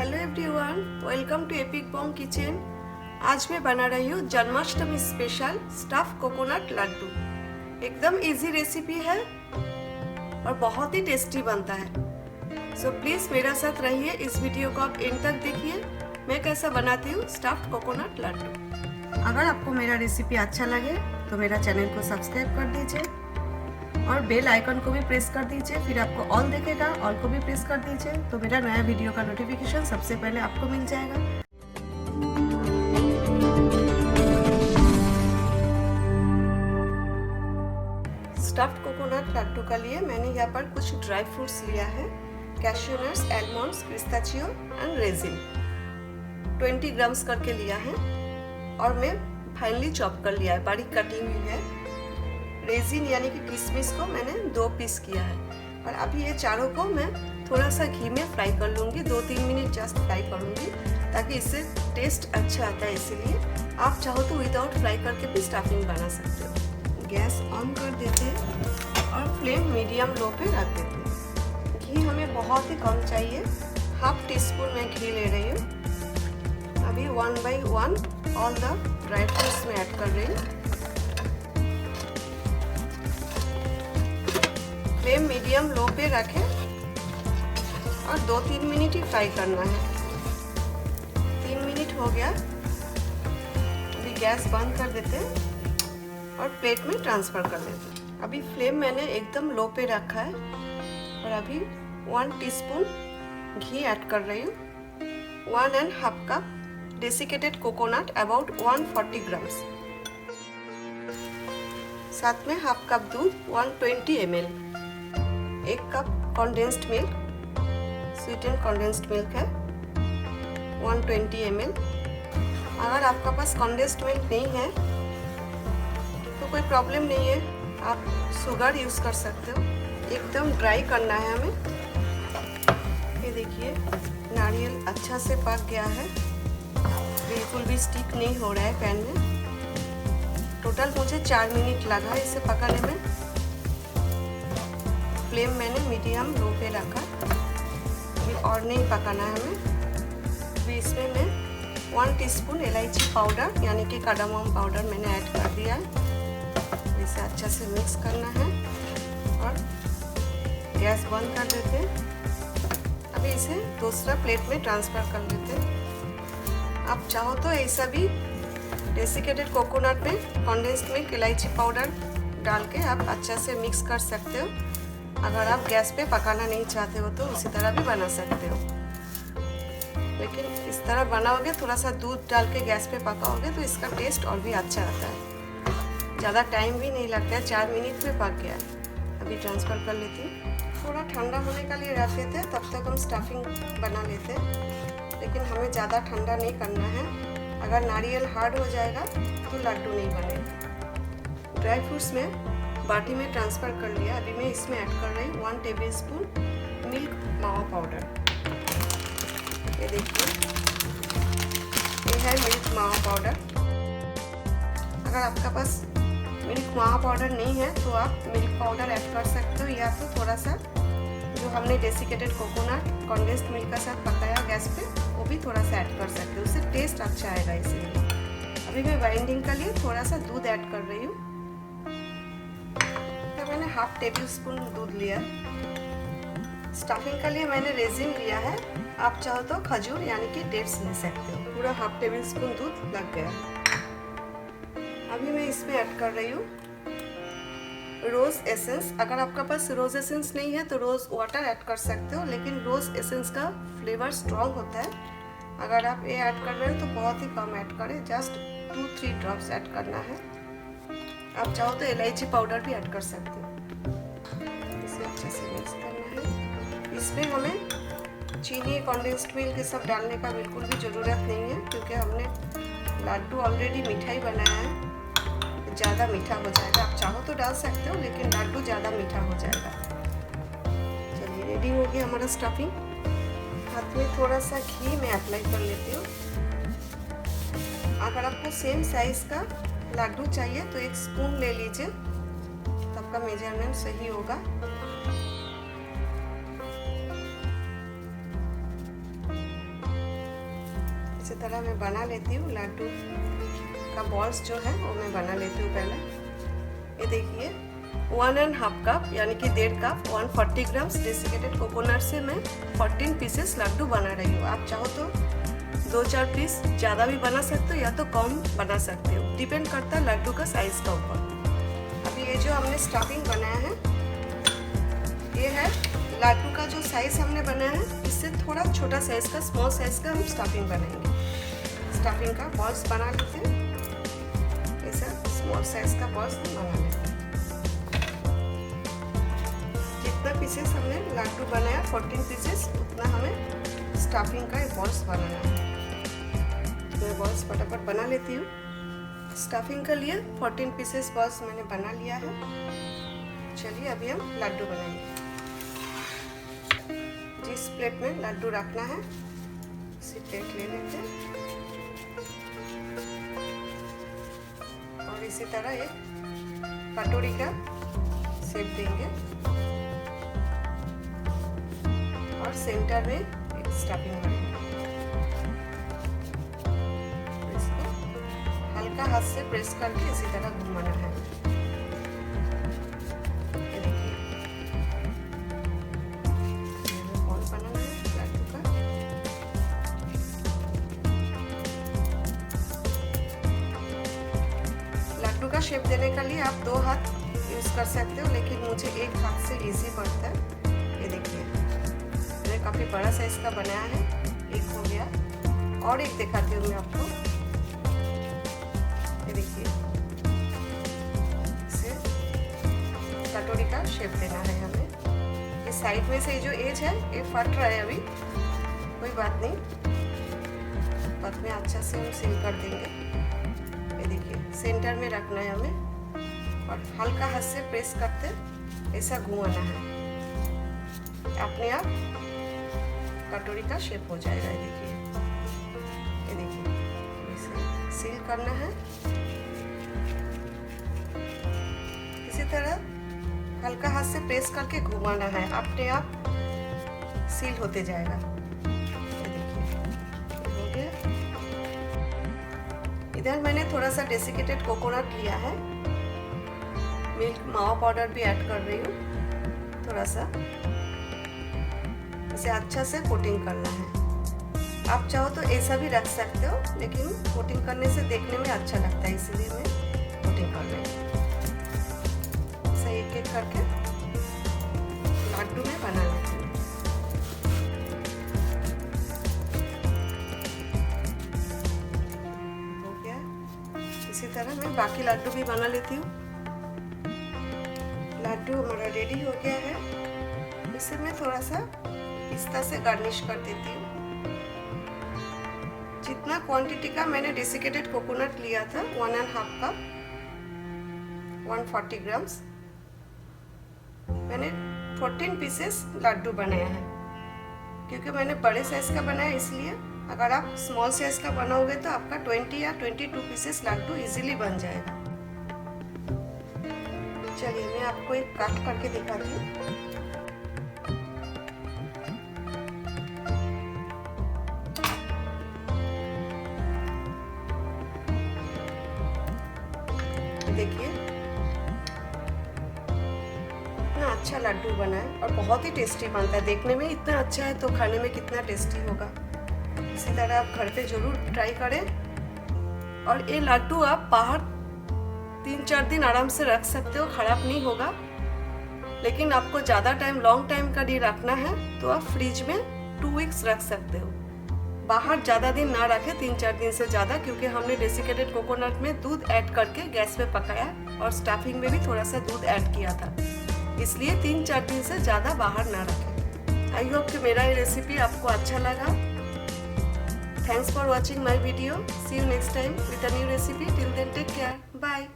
Hello everyone, welcome to Epic Bom Kitchen. आज मैं बना रही हूँ Janmashtami special stuff coconut laddu. एकदम इजी रेसिपी है और बहुत ही टेस्टी बनता है। सो प्लीज़ मेरा साथ रहिए, इस वीडियो को आप एंड तक देखिए मैं कैसा बनाती हूँ स्टफ्ड कोकोनट लड्डू। अगर आपको मेरा रेसिपी अच्छा लगे तो मेरा चैनल को सब्सक्राइब कर दीजिए और बेल आइकन को भी प्रेस कर दीजिए, फिर आपको ऑल दिखेगा, ऑल को भी प्रेस कर दीजिए तो मेरा नया वीडियो का नोटिफिकेशन सबसे पहले आपको मिल जाएगा। स्टफ्ड कोकोनट लड्डू के लिए मैंने यहाँ पर कुछ ड्राई फ्रूट्स लिया है, cashew nuts, almonds, pistachio and resin 20 grams करके लिया है और मैं फाइनली चॉप कर लिया है, बारीक कटिंग हुई है। रेजिन यानी कि किशमिश को मैंने 2 पीस किया है और अभी ये चारों को मैं थोड़ा सा घी में फ्राई कर लूँगी, 2-3 मिनट जस्ट फ्राई करूँगी ताकि इससे टेस्ट अच्छा आता है। इसीलिए आप चाहो तो विदाउट फ्राई करके भी स्टफिंग बना सकते हो। गैस ऑन कर देते हैं और फ्लेम मीडियम लो पे रख देते हैं। घी हमें बहुत ही कम चाहिए, 1/2 टीस्पून मैं घी ले रही हूँ। अभी 1 by 1 all the dry fruits में ऐड कर रही हूँ। फ्लेम मीडियम लो पे रखें और 2-3 मिनट ही फ्राई करना है। 3 मिनट हो गया, अभी गैस बंद कर देते हैं और प्लेट में ट्रांसफ़र कर लेते हैं। अभी फ्लेम मैंने एकदम लो पे रखा है और अभी 1 टीस्पून घी ऐड कर रही हूँ। 1.5 cup desiccated coconut about 140 grams, साथ में 1/2 कप दूध 120 ml, 1 cup condensed milk, sweetened condensed milk है 120 ml। अगर आपका पास कंडेंस्ड मिल्क नहीं है तो कोई प्रॉब्लम नहीं है, आप शुगर यूज़ कर सकते हो। एकदम ड्राई करना है हमें। ये देखिए नारियल अच्छा से पक गया है, बिल्कुल भी स्टिक नहीं हो रहा है पैन में। टोटल मुझे 4 मिनट लगा है इसे पकाने में। फ्लेम मैंने मीडियम लो पे रखा, अभी और नहीं पकाना है हमें। अभी इसमें मैं 1 टीस्पून इलायची पाउडर यानी कि कार्डामम पाउडर मैंने ऐड कर दिया है। इसे अच्छा से मिक्स करना है और गैस बंद कर देते हैं। अभी इसे दूसरा प्लेट में ट्रांसफ़र कर लेते हैं। आप चाहो तो ऐसा भी डेसिकेटेड कोकोनट में कंडेंस्ड मिल्क, इलायची पाउडर डाल के आप अच्छा से मिक्स कर सकते हो। अगर आप गैस पे पकाना नहीं चाहते हो तो उसी तरह भी बना सकते हो, लेकिन इस तरह बनाओगे, थोड़ा सा दूध डाल के गैस पे पकाओगे तो इसका टेस्ट और भी अच्छा आता है। ज़्यादा टाइम भी नहीं लगता है, 4 मिनट में पक गया है। अभी ट्रांसफ़र कर लेती हूँ। थोड़ा ठंडा होने के लिए रख देते हैं, तब तक हम स्टफिंग बना लेते हैं, लेकिन हमें ज़्यादा ठंडा नहीं करना है। अगर नारियल हार्ड हो जाएगा तो लड्डू नहीं बनेगा। ड्राई फ्रूट्स में बाटी में ट्रांसफ़र कर लिया। अभी मैं इसमें ऐड कर रही हूँ 1 टेबलस्पून मिल्क मावा पाउडर। ये देखिए ये है मिल्क मावा पाउडर। अगर आपका पास मिल्क मावा पाउडर नहीं है तो आप मिल्क पाउडर ऐड कर सकते हो, या तो थोड़ा सा जो हमने डेसिकेटेड कोकोनट कंडेंस्ड मिल्क का साथ पकाया गैस पे वो भी थोड़ा सा ऐड कर सकते हो, उससे टेस्ट अच्छा आएगा। इसीलिए अभी मैं बाइंडिंग के लिए थोड़ा सा दूध ऐड कर रही हूँ। मैंने 1/2 टेबलस्पून दूध लिया। स्टफिंग के लिए मैंने रेजिन लिया है, आप चाहो तो खजूर यानी कि डेट्स ले सकते हो। पूरा 1/2 टेबलस्पून दूध लग गया। अभी मैं इसमें ऐड कर रही हूँ रोज़ एसेंस। अगर आपका पास रोज़ एसेंस नहीं है तो रोज़ वाटर ऐड कर सकते हो, लेकिन रोज़ एसेंस का फ्लेवर स्ट्रॉन्ग होता है। अगर आप ये ऐड कर रहे हो तो बहुत ही कम ऐड करें, जस्ट 2-3 ड्रॉप्स ऐड करना है। आप चाहो तो इलायची पाउडर भी ऐड कर सकते हो। इसे अच्छे से मिक्स करना है। इसमें हमें चीनी, कंडेंस्ड मिल्क ये सब डालने का बिल्कुल भी ज़रूरत नहीं है, क्योंकि हमने लड्डू ऑलरेडी मिठाई बनाया है, ज़्यादा मीठा हो जाएगा। आप चाहो तो डाल सकते हो, लेकिन लड्डू ज़्यादा मीठा हो जाएगा। चलिए रेडी हो गया हमारा स्टफिंग। हाथ में थोड़ा सा घी मैं अप्लाई कर लेती हूँ। अगर आपको सेम साइज़ का लड्डू चाहिए तो 1 स्पून ले लीजिए, तब का मेजरमेंट सही होगा। इसी तरह मैं बना लेती हूँ लड्डू का बॉल्स जो है वो मैं बना लेती हूँ पहले। ये देखिए 1.5 कप यानी कि 1.5 कप 140 ग्राम्स डेसिकेटेड कोकोनट से मैं 14 पीसेस लड्डू बना रही हूँ। आप चाहो तो 2-4 पीस ज़्यादा भी बना सकते हो या तो कम बना सकते हो, डिपेंड करता है लड्डू का साइज़ का ऊपर। अभी ये जो हमने स्टफिंग बनाया है ये है लड्डू का जो साइज़ हमने बनाया है इससे थोड़ा छोटा साइज़ का स्मॉल साइज़ का हम स्टफिंग बनाएंगे। स्टफिंग का बॉल्स बना लेते हैं, ऐसा स्मॉल साइज़ का बॉल्स बना लेते हैं। जितना पीसेस हमने लड्डू बनाया 14 पीसेस उतना हमें स्टफिंग का एक बॉल्स बनाना है। मैं बॉल्स फटाफट बना लेती हूँ। स्टफिंग के लिए 14 पीसेस बॉल्स मैंने बना लिया है। चलिए अभी हम लड्डू बनाएंगे। जिस प्लेट में लड्डू रखना है उसी प्लेट ले लेते हैं और इसी तरह एक कटोरी का शेप देंगे और सेंटर में एक स्टफिंग बनाएंगे। इसको हल्का हाथ से प्रेस करके इसी तरह घुमाना है। ये देखिए बॉल बनाना है लड्डू का। लड्डू का शेप देने के लिए आप 2 हाथ यूज कर सकते हो, लेकिन मुझे एक हाथ से इजी पड़ता है। ये देखिए मैंने काफी बड़ा साइज का बनाया है, एक हो गया और एक दिखाती हूँ मैं आपको। ये देखिए इसे कटोरी का शेप देना है हमें। ये साइड में से जो एज है ये फट रहा है, अभी कोई बात नहीं, बाद में अच्छा से हम सील कर देंगे। ये देखिए सेंटर में रखना है हमें और हल्का हाथ से प्रेस करते ऐसा घुमाना है, अपने आप कटोरी का शेप हो जाएगा। ये देखिए इसे सील करना है। इसी तरह हल्का हाथ से प्रेस करके घुमाना है, अपने आप सील होते जाएगा। ये देखिए हो गया। इधर मैंने थोड़ा सा डेसिकेटेड कोकोनट लिया है, मिल्क मावा पाउडर भी ऐड कर रही हूँ थोड़ा सा। इसे अच्छा से कोटिंग करना है। आप चाहो तो ऐसा भी रख सकते हो, लेकिन कोटिंग करने से देखने में अच्छा लगता है, इसलिए मैं कोटिंग कर रही हूँ। ऐसा एक एक करके लड्डू में बना लेती हूँ। हो गया। इसी तरह मैं बाकी लड्डू भी बना लेती हूँ। लड्डू हमारा रेडी हो गया है। इसे मैं थोड़ा सा पिस्ता से गार्निश कर देती हूँ। जितना क्वांटिटी का मैंने डेसिकेटेड कोकोनट लिया था 1.5 कप 140 ग्राम्स, मैंने 14 पीसेस लड्डू बनाया है। क्योंकि मैंने बड़े साइज का बनाया इसलिए, अगर आप स्मॉल साइज का बनाओगे तो आपका 20 या 22 पीसेस लड्डू इजीली बन जाएगा। चलिए मैं आपको एक कट करके दिखाती हूँ। देखिए इतना अच्छा लड्डू बना है और बहुत ही टेस्टी बनता है। देखने में इतना अच्छा है तो खाने में कितना टेस्टी होगा। इसी तरह आप घर पे जरूर ट्राई करें। और ये लड्डू आप बाहर 3-4 दिन आराम से रख सकते हो, खराब नहीं होगा। लेकिन आपको ज़्यादा टाइम लॉन्ग टाइम का लिए रखना है तो आप फ्रिज में 2 वीक्स रख सकते हो। बाहर ज़्यादा दिन ना रखें, 3-4 दिन से ज़्यादा, क्योंकि हमने डेसिकेटेड कोकोनट में दूध ऐड करके गैस पे पकाया और स्टफिंग में भी थोड़ा सा दूध ऐड किया था, इसलिए 3-4 दिन से ज़्यादा बाहर ना रखें। आई होप कि मेरा ये रेसिपी आपको अच्छा लगा। Thanks for watching my video. See you next time with a new recipe. Till then take care, bye.